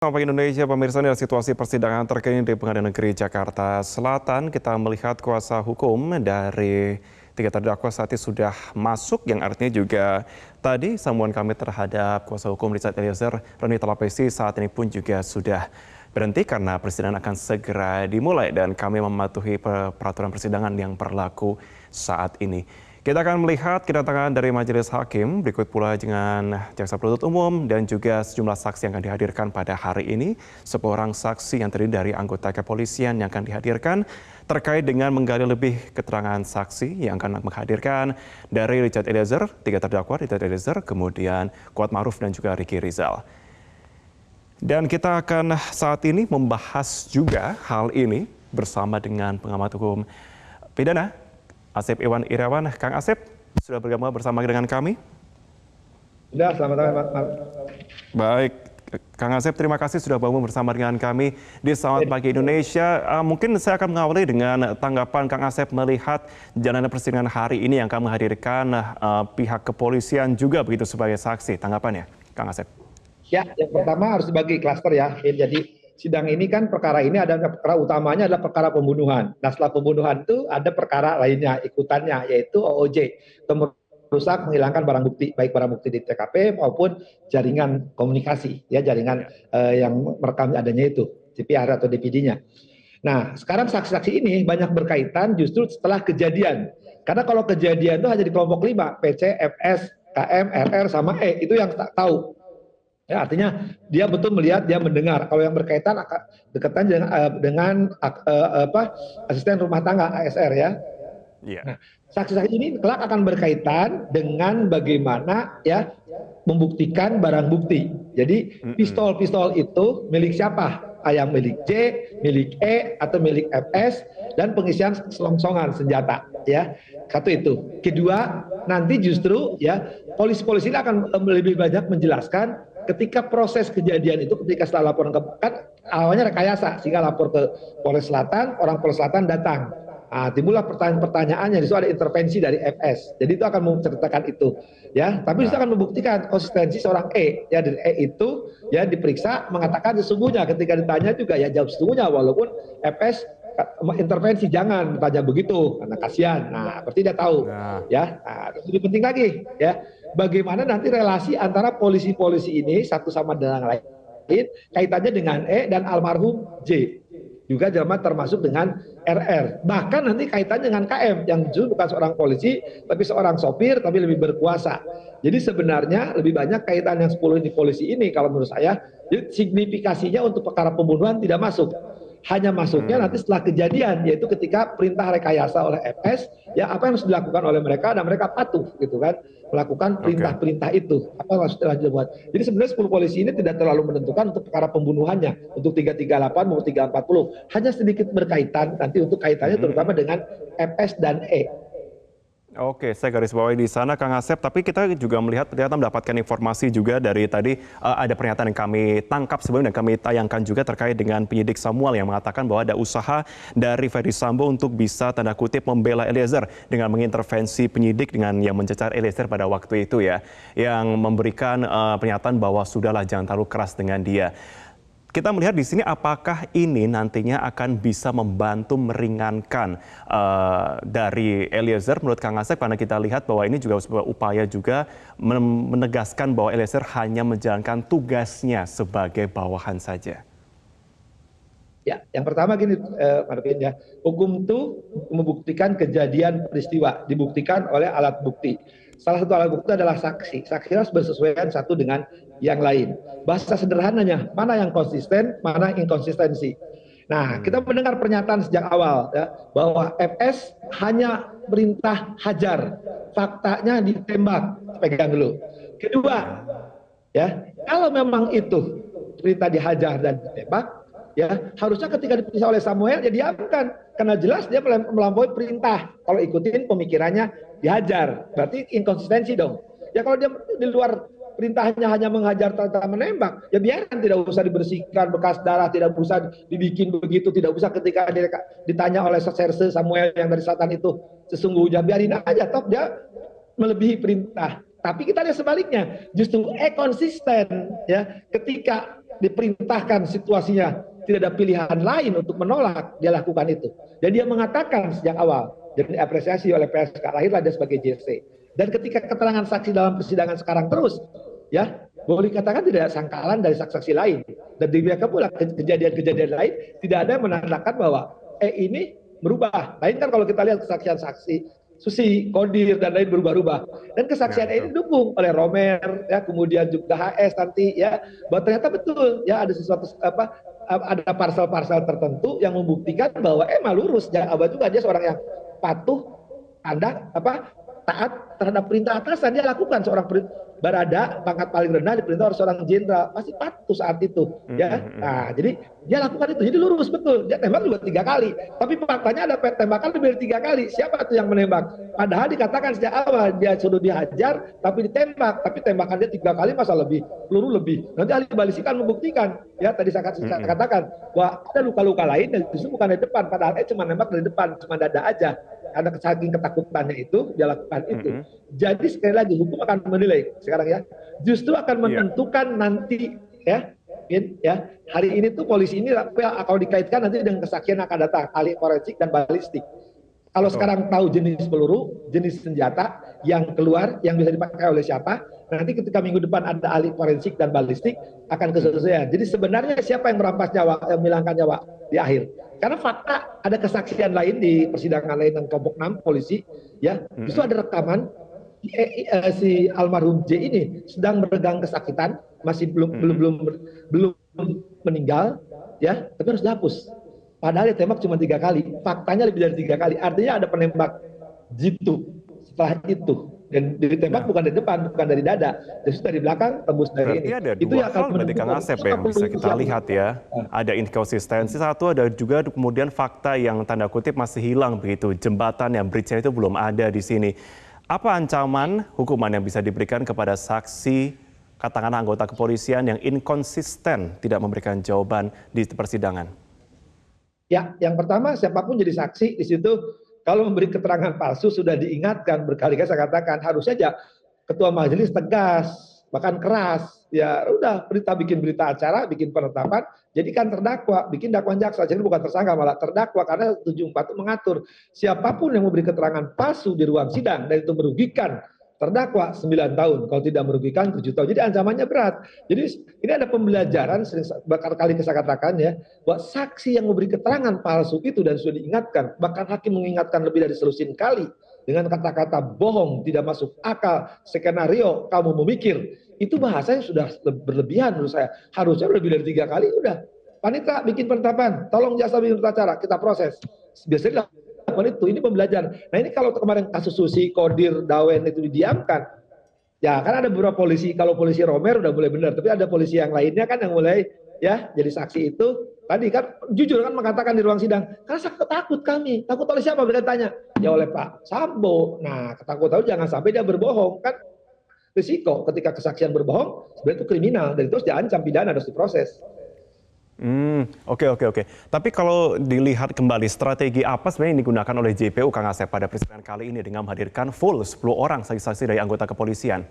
Selamat pagi Indonesia, pemirsa, inilah situasi persidangan terkini di Pengadilan Negeri Jakarta Selatan. Kita melihat kuasa hukum dari tiga terdakwa saat ini sudah masuk, yang artinya juga tadi sambungan kami terhadap kuasa hukum Richard Eliezer, Roni Talapesi, saat ini pun juga sudah berhenti karena persidangan akan segera dimulai dan kami mematuhi peraturan persidangan yang berlaku saat ini. Kita akan melihat kedatangan dari Majelis Hakim, berikut pula dengan Jaksa Penuntut Umum dan juga sejumlah saksi yang akan dihadirkan pada hari ini. 10 orang saksi yang terdiri dari anggota kepolisian yang akan dihadirkan terkait dengan menggali lebih keterangan saksi yang akan menghadirkan dari Richard Eliezer, tiga terdakwa Richard Eliezer, kemudian Kuat Ma'ruf dan juga Ricky Rizal. Dan kita akan saat ini membahas juga hal ini bersama dengan pengamat hukum pidana, Asep Iwan Irawan. Kang Asep, sudah bergabung bersama dengan kami? Sudah, selamat malam, Pak. Baik, Kang Asep, terima kasih sudah bergabung bersama dengan kami di Selamat Pagi Indonesia. Mungkin saya akan mengawali dengan tanggapan Kang Asep melihat jalannya persidangan hari ini yang akan menghadirkan pihak kepolisian juga begitu sebagai saksi. Tanggapannya, Kang Asep? Ya, yang pertama harus dibagi klaster ya. Jadi sidang ini kan perkara ini ada perkara utamanya adalah perkara pembunuhan. Nah setelah pembunuhan itu ada perkara lainnya ikutannya yaitu OOJ, merusak menghilangkan barang bukti, baik barang bukti di TKP maupun jaringan komunikasi, ya jaringan yang merekam adanya itu CPR atau DPD-nya. Nah sekarang saksi-saksi ini banyak berkaitan justru setelah kejadian. Karena kalau kejadian itu hanya di kelompok 5, PC, FS, KM, RR sama E itu yang tak tahu. Ya, artinya dia betul melihat, dia mendengar. Kalau yang berkaitan dekatan dengan asisten rumah tangga ASR ya. Iya. Nah, saksi-saksi ini kelak akan berkaitan dengan bagaimana ya membuktikan barang bukti. Jadi pistol-pistol itu milik siapa? Yang milik J, milik E, atau milik FS, dan pengisian selongsongan senjata. Ya, satu itu. Kedua, nanti justru ya polisi-polisi ini akan lebih banyak menjelaskan ketika proses kejadian itu, ketika setelah laporan kan awalnya rekayasa sehingga lapor ke Polres Selatan, orang Polres Selatan datang. Timbullah pertanyaan-pertanyaan yang disitu ada intervensi dari FS. Jadi itu akan menceritakan itu, ya. Tapi itu akan membuktikan konsistensi seorang E, ya dari E itu ya diperiksa mengatakan sesungguhnya ketika ditanya juga ya jawab sesungguhnya walaupun FS intervensi jangan tanya begitu karena kasihan. Nah, berarti dia tahu, ya. Lebih penting lagi, ya, bagaimana nanti relasi antara polisi-polisi ini satu sama dengan lain kaitannya dengan E dan almarhum J. Juga termasuk dengan RR. Bahkan nanti kaitannya dengan KM yang justru bukan seorang polisi tapi seorang sopir tapi lebih berkuasa. Jadi sebenarnya lebih banyak kaitan yang 10 di polisi ini kalau menurut saya. Jadi signifikasinya untuk perkara pembunuhan tidak masuk. Hanya masuknya nanti setelah kejadian, yaitu ketika perintah rekayasa oleh FS, ya apa yang harus dilakukan oleh mereka dan mereka patuh gitu kan, melakukan perintah-perintah itu. Apa yang harus dilakukan. Jadi sebenarnya 10 polisi ini tidak terlalu menentukan untuk perkara pembunuhannya, untuk 338 maupun 340. Hanya sedikit berkaitan nanti untuk kaitannya terutama dengan FS dan E. Oke, saya garis bawahi di sana, Kang Asep. Tapi kita juga melihat ternyata mendapatkan informasi juga dari tadi ada pernyataan yang kami tangkap sebelumnya dan kami tayangkan juga terkait dengan penyidik Samuel yang mengatakan bahwa ada usaha dari Ferdy Sambo untuk bisa tanda kutip membela Eliezer dengan mengintervensi penyidik dengan yang mencecar Eliezer pada waktu itu ya, yang memberikan pernyataan bahwa sudahlah jangan terlalu keras dengan dia. Kita melihat di sini apakah ini nantinya akan bisa membantu meringankan dari Eliezer menurut Kang Asep, karena kita lihat bahwa ini juga sebuah upaya juga menegaskan bahwa Eliezer hanya menjalankan tugasnya sebagai bawahan saja. Ya, yang pertama gini, Marvin ya, hukum itu membuktikan kejadian peristiwa, dibuktikan oleh alat bukti. Salah satu alat bukti adalah saksi. Saksi harus bersesuaian satu dengan yang lain. Bahasa sederhananya, mana yang konsisten, mana inkonsistensi. Nah, kita mendengar pernyataan sejak awal ya, bahwa FS hanya perintah hajar, faktanya ditembak. Pegang dulu. Kedua, ya, kalau memang itu perintah dihajar dan ditembak, ya harusnya ketika diperiksa oleh Samuel ya diamkan karena jelas dia melampaui perintah. Kalau ikutin pemikirannya dihajar, berarti inkonsistensi dong. Ya kalau dia di luar perintahnya hanya menghajar tanpa menembak, ya biarkan, tidak usah dibersihkan bekas darah, tidak usah dibikin begitu, tidak usah ketika ditanya oleh Serse Samuel yang dari selatan itu sesungguhnya, biarin aja, toh dia melebihi perintah. Tapi kita lihat sebaliknya, justru konsisten ya ketika diperintahkan situasinya tidak ada pilihan lain untuk menolak, dia lakukan itu. Dan dia mengatakan sejak awal, dan diapresiasi oleh PSK, lahirlah dia sebagai JC. Dan ketika keterangan saksi dalam persidangan sekarang terus, ya boleh dikatakan tidak ada sangkalan dari saksi-saksi lain. Dan demikian pula kejadian-kejadian lain tidak ada yang menandakan bahwa ini berubah. Lain kan kalau kita lihat kesaksian saksi Susi, Kodir, dan lain berubah-ubah. Dan kesaksian ini didukung oleh Romer, ya, kemudian juga HS nanti, ya, bahwa ternyata betul, ya ada sesuatu ada parsel-parsel tertentu yang membuktikan bahwa emang lurus. Jangan abah juga dia seorang yang patuh, taat terhadap perintah atasan. Dia lakukan seorang Barada, pangkat paling rendah diperintah oleh seorang jenderal, pasti patuh saat itu, ya. Nah, jadi dia lakukan itu, jadi lurus betul. Dia tembak juga 3 kali, tapi faktanya ada tembakan lebih dari 3 kali. Siapa tuh yang menembak? Padahal dikatakan sejak awal dia sudah dihajar, tapi ditembak, tapi tembakan dia 3 kali masa lebih, peluru lebih. Nanti ahli balistik kan membuktikan, ya tadi saya katakan bahwa ada luka-luka lain yang justru bukan dari depan, padahal cuma nembak dari depan, cuma dada aja. Karena saking ketakutannya itu dia lakukan itu. Jadi sekali lagi hukum akan menilai sekarang, ya, justru akan menentukan nanti, ya, hari ini tuh polisi ini kalau dikaitkan nanti dengan kesaksian yang akan datang ahli forensik dan balistik. Kalau sekarang tahu jenis peluru, jenis senjata yang keluar, yang bisa dipakai oleh siapa, nanti ketika minggu depan ada ahli forensik dan balistik akan keselesaian. Jadi sebenarnya siapa yang merampas nyawa, yang menghilangkan nyawa di akhir. Karena fakta ada kesaksian lain di persidangan lain dengan kelompok 6 polisi, ya, justru ada rekaman si almarhum J ini sedang meregang kesakitan, masih belum meninggal, ya, tapi harus dihapus. Padahal ditembak cuma 3 kali, faktanya lebih dari 3 kali. Artinya ada penembak jitu setelah itu. Dan ditembak bukan dari depan, bukan dari dada, justru dari belakang, tembus dari berarti ini. ada Itu dua yang hal berarti Kang Asep yang bisa kita lihat, ya. Ada inkonsistensi, satu ada juga kemudian fakta yang tanda kutip masih hilang begitu. Jembatan yang bridge-nya itu belum ada di sini. Apa ancaman hukuman yang bisa diberikan kepada saksi, katakanlah anggota kepolisian yang inkonsisten tidak memberikan jawaban di persidangan? Ya, yang pertama siapapun jadi saksi di situ kalau memberi keterangan palsu sudah diingatkan berkali-kali, saya katakan harus saja ketua majelis tegas, bahkan keras. Ya udah, bikin berita acara, bikin penetapan, jadikan terdakwa, bikin dakwaan jaksa. Jadi bukan tersangka, malah terdakwa, karena 74 itu mengatur siapapun yang memberi keterangan palsu di ruang sidang dan itu merugikan terdakwa 9 tahun, kalau tidak merugikan 7 tahun. Jadi ancamannya berat. Jadi ini ada pembelajaran, sering berkali-kali saya katakan, ya, bahwa saksi yang memberi keterangan palsu itu dan sudah diingatkan, bahkan hakim mengingatkan lebih dari selusin kali dengan kata-kata bohong, tidak masuk akal, skenario, kamu memikir, itu bahasanya sudah berlebihan menurut saya. Harusnya lebih dari 3 kali, udah. Panitra bikin penetapan, tolong jasa bikin acara, kita proses. Biasanya itu, ini pembelajaran. Nah ini kalau kemarin kasus Susi, Kodir, Dawen itu didiamkan, ya kan ada beberapa polisi, kalau polisi Romer udah mulai benar, tapi ada polisi yang lainnya kan yang mulai, ya, jadi saksi itu, tadi kan jujur kan mengatakan di ruang sidang, karena saya takut kami, takut oleh siapa mereka tanya, ya oleh Pak Sambo. Nah ketakutan jangan sampai dia berbohong, kan risiko ketika kesaksian berbohong, sebenarnya itu kriminal, dan itu harus diancam pidana, harus diproses. Oke. Tapi kalau dilihat kembali strategi apa sebenarnya yang digunakan oleh JPU, Kang Asep, pada persidangan kali ini dengan menghadirkan full 10 orang saksi-saksi dari anggota kepolisian?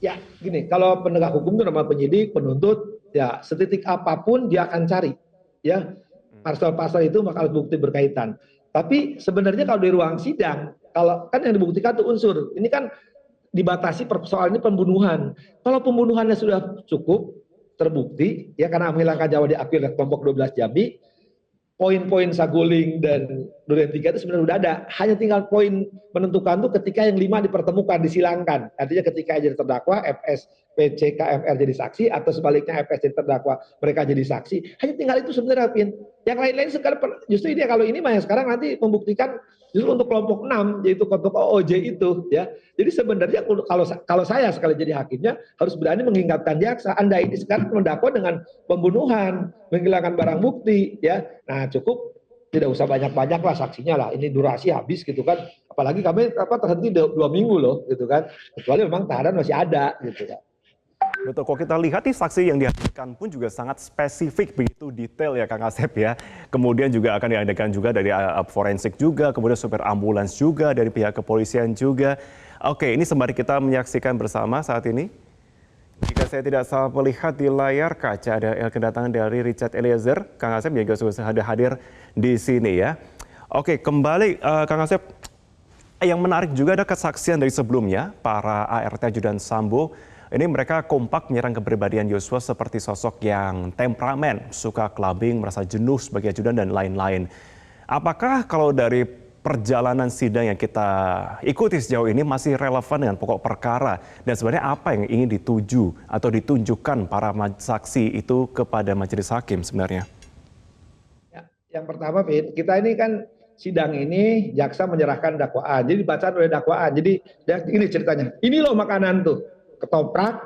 Ya, gini, kalau penegak hukum itu nama penyidik, penuntut, ya setitik apapun dia akan cari, ya, pasal-pasal itu bakal bukti berkaitan. Tapi sebenarnya kalau di ruang sidang, kalau kan yang dibuktikan itu unsur, ini kan dibatasi persoalan ini pembunuhan. Kalau pembunuhannya sudah cukup terbukti, ya, karena menghilangkan nyawa diakui oleh kelompok 12 Jambi, poin-poin Saguling dan Durian 3 itu sebenarnya sudah ada. Hanya tinggal poin menentukan tuh ketika yang 5 dipertemukan, disilangkan. Artinya ketika jadi terdakwa, FS, PC, KMR jadi saksi, atau sebaliknya FS jadi terdakwa, mereka jadi saksi. Hanya tinggal itu sebenarnya, Pin. Yang lain-lain sekarang, justru ini kalau ini mah yang sekarang nanti membuktikan justru untuk kelompok 6, yaitu kelompok OOJ itu, ya. Jadi sebenarnya kalau saya sekali jadi hakimnya harus berani mengingatkan jaksa, Anda ini sekarang mendakwa dengan pembunuhan, menghilangkan barang bukti, ya. Nah, cukup tidak usah banyak-banyak lah saksinya lah. Ini durasi habis gitu kan. Apalagi kami terhenti 2 minggu loh gitu kan. Kecuali memang tahanan masih ada gitu kan. Betul, kalau kita lihat nih saksi yang dihadirkan pun juga sangat spesifik, begitu detail ya Kang Asep, ya. Kemudian juga akan dihadirkan juga dari forensik juga, kemudian supir ambulans juga, dari pihak kepolisian juga. Oke, ini sembari kita menyaksikan bersama saat ini. Jika saya tidak salah melihat di layar kaca ada kedatangan dari Richard Eliezer, Kang Asep juga sudah hadir di sini ya. Oke, kembali Kang Asep, yang menarik juga ada kesaksian dari sebelumnya para ART ajudan Sambo. Ini mereka kompak menyerang kepribadian Yosua seperti sosok yang temperamen, suka clubbing, merasa jenuh sebagai ajudan dan lain-lain. Apakah kalau dari perjalanan sidang yang kita ikuti sejauh ini masih relevan dengan pokok perkara dan sebenarnya apa yang ingin dituju atau ditunjukkan para saksi itu kepada majelis hakim sebenarnya? Ya, yang pertama, Fit, kita ini kan sidang ini jaksa menyerahkan dakwaan, jadi dibacaan oleh dakwaan. Jadi ini ceritanya, ini loh makanan tuh, ketoprak,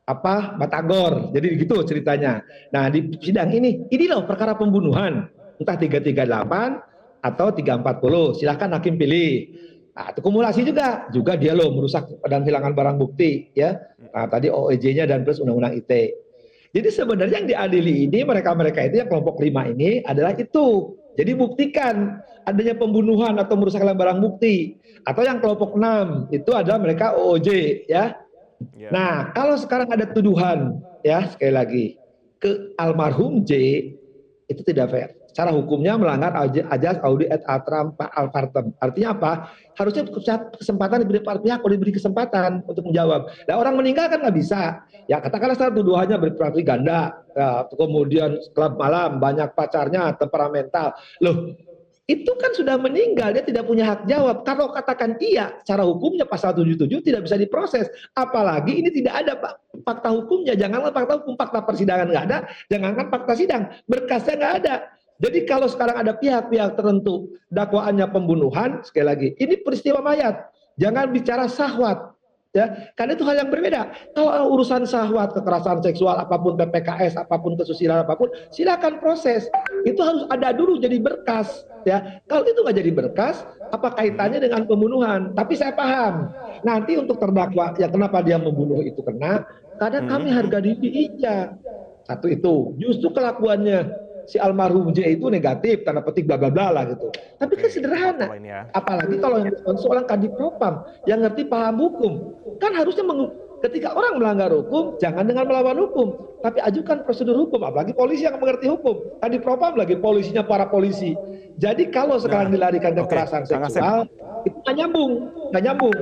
apa batagor, jadi gitu ceritanya. Nah di sidang ini loh perkara pembunuhan, entah 338 atau 340, silahkan hakim pilih. Nah, itu kumulasi juga dia loh merusak dan hilangkan barang bukti ya. Nah, tadi OEJ-nya dan plus undang-undang ITE. Jadi sebenarnya yang diadili ini mereka-mereka itu yang kelompok 5 ini adalah itu. Jadi buktikan adanya pembunuhan atau merusak barang bukti. Atau yang kelompok 6 itu adalah mereka OOJ ya. Nah, kalau sekarang ada tuduhan ya sekali lagi ke almarhum J, itu tidak fair. Secara hukumnya melanggar ajas audi et altram alpartem. Artinya apa? Harusnya kesempatan diberi pihak, kalau diberi kesempatan untuk menjawab. Nah, orang meninggal kan nggak bisa. Ya katakanlah secara tuduhannya berprofesi ganda, ya, kemudian klub malam, banyak pacarnya, temperamental. Loh, itu kan sudah meninggal, dia tidak punya hak jawab. Kalau katakan iya, secara hukumnya pasal 77 tidak bisa diproses. Apalagi ini tidak ada fakta hukumnya. Janganlah fakta hukum, fakta persidangan nggak ada, jangankan fakta sidang, berkasnya nggak ada. Jadi kalau sekarang ada pihak-pihak tertentu dakwaannya pembunuhan, sekali lagi, ini peristiwa mayat. Jangan bicara syahwat. Ya, karena itu hal yang berbeda. Kalau urusan syahwat, kekerasan seksual, apapun PPKS, apapun kesusilaan apapun, silakan proses. Itu harus ada dulu jadi berkas. Ya, kalau itu nggak jadi berkas, apa kaitannya dengan pembunuhan? Tapi saya paham. Nanti untuk terdakwa, ya kenapa dia membunuh itu kena? Karena kami harga diri iya. Satu itu, justru kelakuannya si almarhum J itu negatif, tanda petik bla bla bla lah gitu. Tapi kan sederhana. Apalagi kalau yang seorang kadif propam yang ngerti paham hukum, kan harusnya ketika orang melanggar hukum jangan dengan melawan hukum, tapi ajukan prosedur hukum. Apalagi polisi yang mengerti hukum. Kadif propam lagi polisinya para polisi. Jadi kalau sekarang dilarikan kekerasan seksual itu nggak nyambung.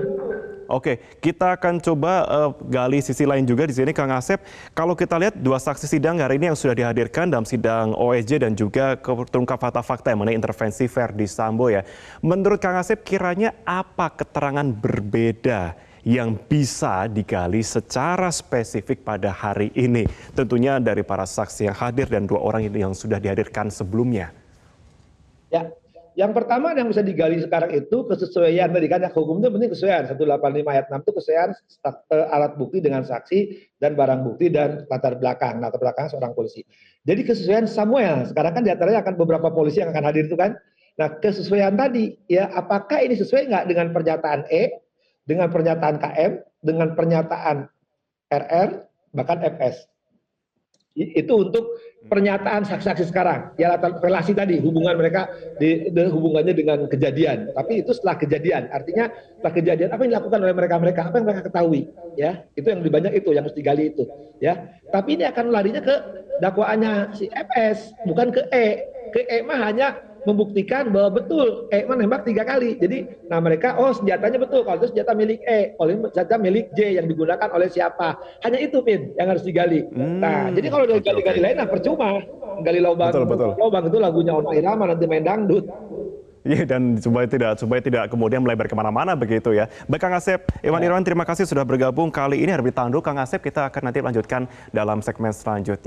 Oke, kita akan coba gali sisi lain juga di sini, Kang Asep. Kalau kita lihat dua saksi sidang hari ini yang sudah dihadirkan dalam sidang OEJ dan juga terungkap fakta-fakta yang mengenai intervensi Verdi Sambo ya. Menurut Kang Asep, kiranya apa keterangan berbeda yang bisa digali secara spesifik pada hari ini? Tentunya dari para saksi yang hadir dan dua orang ini yang sudah dihadirkan sebelumnya. Ya. Yang pertama yang bisa digali sekarang itu kesesuaian tadi kan, hukumnya penting kesesuaian 185 ayat 6 itu kesesuaian alat bukti dengan saksi dan barang bukti dan latar belakang seorang polisi. Jadi kesesuaian Samuel sekarang kan diantaranya akan beberapa polisi yang akan hadir itu kan. Nah kesesuaian tadi ya apakah ini sesuai nggak dengan pernyataan E, dengan pernyataan KM, dengan pernyataan RR bahkan FS. Itu untuk pernyataan saksi-saksi sekarang ya, relasi tadi hubungan mereka hubungannya dengan kejadian, tapi itu setelah kejadian, artinya setelah kejadian apa yang dilakukan oleh mereka apa yang mereka ketahui ya, itu yang lebih banyak itu yang harus digali itu ya. Tapi ini akan larinya ke dakwaannya si FS bukan ke E mah hanya membuktikan bahwa betul menembak 3 kali. Jadi, nah mereka, senjatanya betul. Kalau itu senjata milik kalau ini senjata milik J yang digunakan oleh siapa. Hanya itu, Pin, yang harus digali. Nah, jadi kalau dari gali-gali lain, percuma. Gali lubang itu lagunya Ono Irama nanti main dangdut. Iya, dan supaya tidak kemudian melebar kemana-mana begitu ya. Baik Kang Asep, Iwan Irwan terima kasih sudah bergabung kali ini. Harbi Tandu, Kang Asep kita akan nanti lanjutkan dalam segmen selanjutnya.